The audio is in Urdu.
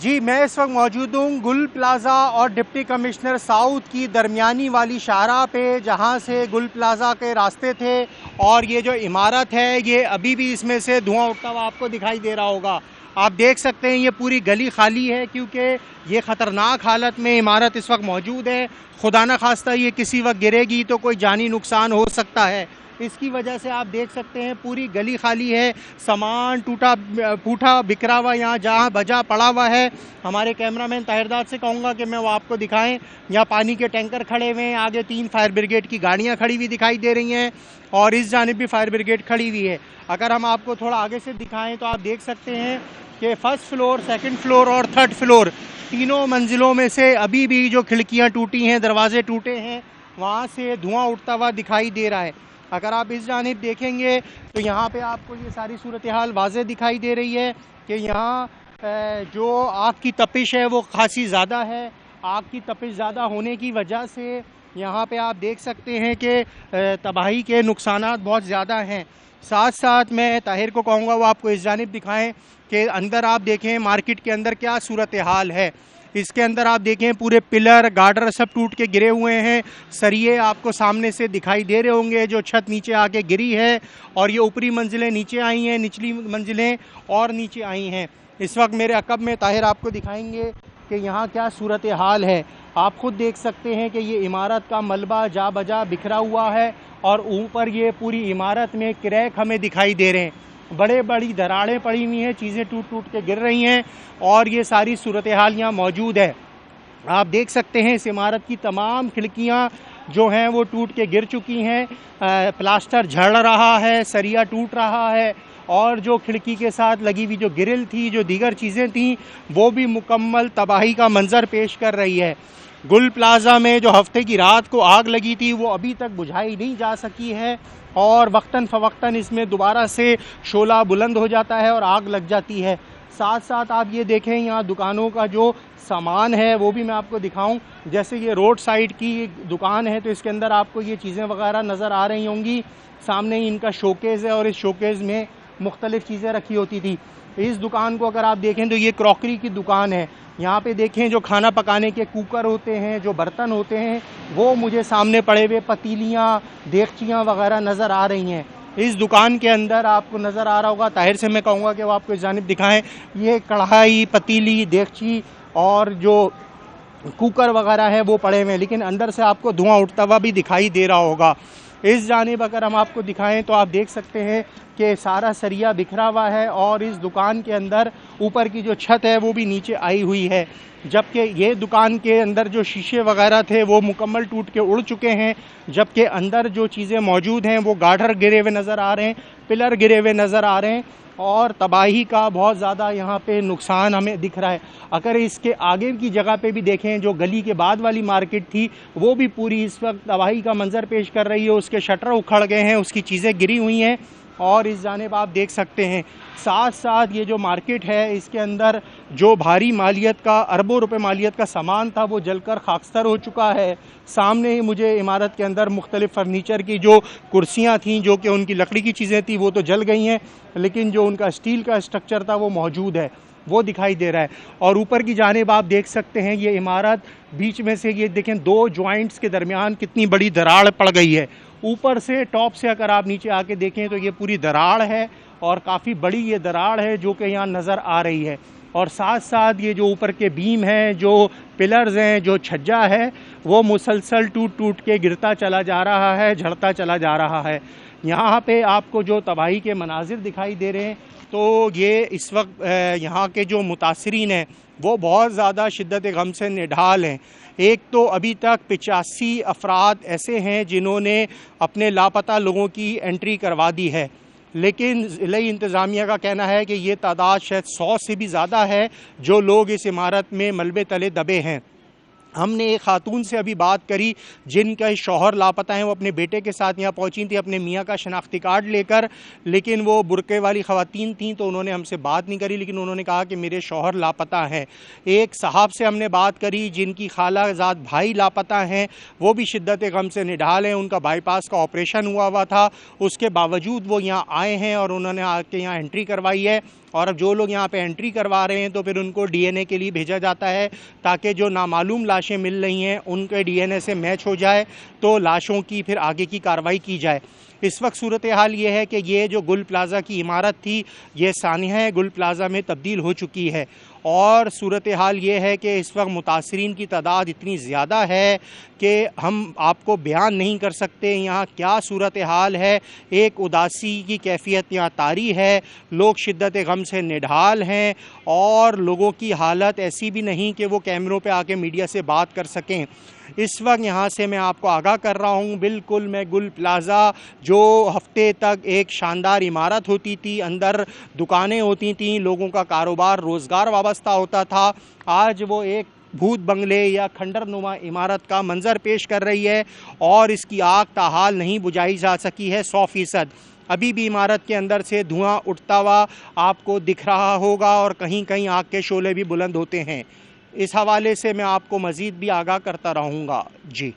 جی میں اس وقت موجود ہوں گل پلازا اور ڈپٹی کمشنر ساؤتھ کی درمیانی والی شاہراہ پہ، جہاں سے گل پلازا کے راستے تھے اور یہ جو عمارت ہے یہ ابھی بھی اس میں سے دھواں اٹھتا ہوا آپ کو دکھائی دے رہا ہوگا۔ آپ دیکھ سکتے ہیں یہ پوری گلی خالی ہے کیونکہ یہ خطرناک حالت میں عمارت اس وقت موجود ہے۔ خدا نہ خواستہ یہ کسی وقت گرے گی تو کوئی جانی نقصان ہو سکتا ہے، اس کی وجہ سے آپ دیکھ سکتے ہیں پوری گلی خالی ہے، سامان ٹوٹا پھوٹا بکھرا ہوا یہاں جہاں بجا پڑا ہوا ہے۔ ہمارے کیمرہ مین طاہرداد سے کہوں گا کہ میں وہ آپ کو دکھائیں، یہاں پانی کے ٹینکر کھڑے ہوئے ہیں، آگے 3 فائر بریگیڈ کی گاڑیاں کھڑی ہوئی دکھائی دے رہی ہیں اور اس جانب بھی فائر بریگیڈ کھڑی ہوئی ہے۔ اگر ہم آپ کو تھوڑا آگے سے دکھائیں تو آپ دیکھ سکتے ہیں کہ فرسٹ فلور، سیکنڈ فلور اور تھرڈ فلور تینوں منزلوں میں سے ابھی بھی جو کھڑکیاں ٹوٹی ہیں، دروازے ٹوٹے ہیں، وہاں سے دھواں اٹھتا ہوا دکھائی دے رہا ہے۔ اگر آپ اس جانب دیکھیں گے تو یہاں پہ آپ کو یہ ساری صورتحال واضح دکھائی دے رہی ہے کہ یہاں جو آگ کی تپش ہے وہ خاصی زیادہ ہے۔ آگ کی تپش زیادہ ہونے کی وجہ سے یہاں پہ آپ دیکھ سکتے ہیں کہ تباہی کے نقصانات بہت زیادہ ہیں۔ ساتھ ساتھ میں طاہر کو کہوں گا وہ آپ کو اس جانب دکھائیں کہ اندر آپ دیکھیں مارکیٹ کے اندر کیا صورتحال ہے۔ اس کے اندر آپ دیکھیں پورے پلر گارڈر سب ٹوٹ کے گرے ہوئے ہیں، سریے آپ کو سامنے سے دکھائی دے رہے ہوں گے، جو چھت نیچے آ کے گری ہے اور یہ اوپری منزلیں نیچے آئی ہیں، نچلی منزلیں اور نیچے آئی ہیں۔ اس وقت میرے عقب میں طاہر آپ کو دکھائیں گے کہ یہاں کیا صورتحال ہے۔ آپ خود دیکھ سکتے ہیں کہ یہ عمارت کا ملبہ جا بجا بکھرا ہوا ہے اور اوپر یہ پوری عمارت میں کریک ہمیں دکھائی دے رہے ہیں، بڑی دراڑیں پڑی ہوئی ہیں، چیزیں ٹوٹ ٹوٹ کے گر رہی ہیں اور یہ ساری صورتحال یہاں موجود ہے۔ آپ دیکھ سکتے ہیں اس عمارت کی تمام کھڑکیاں جو ہیں وہ ٹوٹ کے گر چکی ہیں، پلاسٹر جھڑ رہا ہے، سریا ٹوٹ رہا ہے اور جو کھڑکی کے ساتھ لگی ہوئی جو گرل تھی، جو دیگر چیزیں تھیں، وہ بھی مکمل تباہی کا منظر پیش کر رہی ہے۔ گل پلازا میں جو ہفتے کی رات کو آگ لگی تھی وہ ابھی تک بجھائی نہیں جا سکی ہے اور وقتاً فوقتاً اس میں دوبارہ سے شعلہ بلند ہو جاتا ہے اور آگ لگ جاتی ہے۔ ساتھ ساتھ آپ یہ دیکھیں یہاں دکانوں کا جو سامان ہے وہ بھی میں آپ کو دکھاؤں، جیسے یہ روڈ سائیڈ کی دکان ہے تو اس کے اندر آپ کو یہ چیزیں وغیرہ نظر آ رہی ہوں گی۔ سامنے ہی ان کا شوکیز ہے اور اس شوکیز میں مختلف چیزیں رکھی ہوتی تھی۔ اس دکان کو اگر آپ دیکھیں تو یہ کراکری کی دکان ہے۔ یہاں پہ دیکھیں جو کھانا پکانے کے کوکر ہوتے ہیں، جو برتن ہوتے ہیں، وہ مجھے سامنے پڑے ہوئے پتیلیاں، دیگچیاں وغیرہ نظر آ رہی ہیں۔ اس دکان کے اندر آپ کو نظر آ رہا ہوگا، طاہر سے میں کہوں گا کہ وہ آپ کو اس جانب دکھائیں، یہ کڑھائی، پتیلی، دیگچی اور جو کوکر وغیرہ ہے وہ پڑے ہوئے ہیں، لیکن اندر سے آپ کو دھواں اٹھتا ہوا بھی دکھائی دے رہا ہوگا۔ اس جانب اگر ہم آپ کو دکھائیں تو آپ دیکھ سکتے ہیں کہ سارا سریا بکھرا ہوا ہے اور اس دکان کے اندر اوپر کی جو چھت ہے وہ بھی نیچے آئی ہوئی ہے، جبکہ یہ دکان کے اندر جو شیشے وغیرہ تھے وہ مکمل ٹوٹ کے اڑ چکے ہیں، جبکہ اندر جو چیزیں موجود ہیں وہ گارڈر گرے ہوئے نظر آ رہے ہیں، پلر گرے ہوئے نظر آ رہے ہیں اور تباہی کا بہت زیادہ یہاں پہ نقصان ہمیں دکھ رہا ہے۔ اگر اس کے آگے کی جگہ پہ بھی دیکھیں جو گلی کے بعد والی مارکیٹ تھی وہ بھی پوری اس وقت تباہی کا منظر پیش کر رہی ہے، اس کے شٹر اکھڑ گئے ہیں، اس کی چیزیں گری ہوئی ہیں اور اس جانب آپ دیکھ سکتے ہیں۔ ساتھ ساتھ یہ جو مارکیٹ ہے اس کے اندر جو بھاری مالیت کا، اربوں روپے مالیت کا سامان تھا وہ جل کر خاکستر ہو چکا ہے۔ سامنے ہی مجھے عمارت کے اندر مختلف فرنیچر کی جو کرسیاں تھیں جو کہ ان کی لکڑی کی چیزیں تھیں وہ تو جل گئی ہیں، لیکن جو ان کا اسٹیل کا اسٹرکچر تھا وہ موجود ہے، وہ دکھائی دے رہا ہے۔ اور اوپر کی جانب آپ دیکھ سکتے ہیں یہ عمارت بیچ میں سے، یہ دیکھیں 2 جوائنٹس کے درمیان کتنی بڑی دراڑ پڑ گئی ہے۔ اوپر سے ٹاپ سے اگر آپ نیچے آ کے دیکھیں تو یہ پوری دراڑ ہے اور کافی بڑی یہ دراڑ ہے جو کہ یہاں نظر آ رہی ہے۔ اور ساتھ ساتھ یہ جو اوپر کے بیم ہیں، جو پلرز ہیں، جو چھجا ہے، وہ مسلسل ٹوٹ ٹوٹ کے گرتا چلا جا رہا ہے، جھڑتا چلا جا رہا ہے۔ یہاں پہ آپ کو جو تباہی کے مناظر دکھائی دے رہے ہیں تو یہ اس وقت یہاں کے جو متاثرین ہیں وہ بہت زیادہ شدت غم سے نڈھال ہیں۔ ایک تو ابھی تک 85 افراد ایسے ہیں جنہوں نے اپنے لاپتہ لوگوں کی انٹری کروا دی ہے، لیکن ضلعی انتظامیہ کا کہنا ہے کہ یہ تعداد شاید 100 سے بھی زیادہ ہے جو لوگ اس عمارت میں ملبے تلے دبے ہیں۔ ہم نے ایک خاتون سے ابھی بات کری جن کا شوہر لاپتہ ہیں، وہ اپنے بیٹے کے ساتھ یہاں پہنچی تھی اپنے میاں کا شناختی کارڈ لے کر، لیکن وہ برقعے والی خواتین تھیں تو انہوں نے ہم سے بات نہیں کری، لیکن انہوں نے کہا کہ میرے شوہر لاپتہ ہیں۔ ایک صاحب سے ہم نے بات کری جن کی خالہ زاد بھائی لاپتہ ہیں، وہ بھی شدت غم سے نڈھال ہیں، ان کا بائی پاس کا آپریشن ہوا تھا، اس کے باوجود وہ یہاں آئے ہیں اور انہوں نے آ کے یہاں انٹری کروائی ہے۔ اور اب جو لوگ یہاں پہ انٹری کروا رہے ہیں تو پھر ان کو ڈی این اے کے لیے بھیجا جاتا ہے تاکہ جو نامعلوم لاشیں مل رہی ہیں ان کے ڈی این اے سے میچ ہو جائے تو لاشوں کی پھر آگے کی کارروائی کی جائے۔ اس وقت صورتحال یہ ہے کہ یہ جو گل پلازا کی عمارت تھی یہ سانحہ گل پلازا میں تبدیل ہو چکی ہے، اور صورتحال یہ ہے کہ اس وقت متاثرین کی تعداد اتنی زیادہ ہے کہ ہم آپ کو بیان نہیں کر سکتے یہاں کیا صورتحال ہے۔ ایک اداسی کی کیفیت یہاں طاری ہے، لوگ شدت غم سے نڈھال ہیں، اور لوگوں کی حالت ایسی بھی نہیں کہ وہ کیمروں پہ آ کے میڈیا سے بات کر سکیں۔ اس وقت یہاں سے میں آپ کو آگاہ کر رہا ہوں، بالکل میں گل پلازا جو ہفتے تک ایک شاندار عمارت ہوتی تھی، اندر دکانیں ہوتی تھیں، لوگوں کا کاروبار روزگار وابستہ ہوتا تھا، آج وہ ایک بھوت بنگلے یا کھنڈر نما عمارت کا منظر پیش کر رہی ہے، اور اس کی آگ تاحال نہیں بجھائی جا سکی ہے 100%۔ ابھی بھی عمارت کے اندر سے دھواں اٹھتا ہوا آپ کو دکھ رہا ہوگا، اور کہیں کہیں آگ کے شعلے بھی بلند ہوتے ہیں۔ اس حوالے سے میں آپ کو مزید بھی آگاہ کرتا رہوں گا۔ جی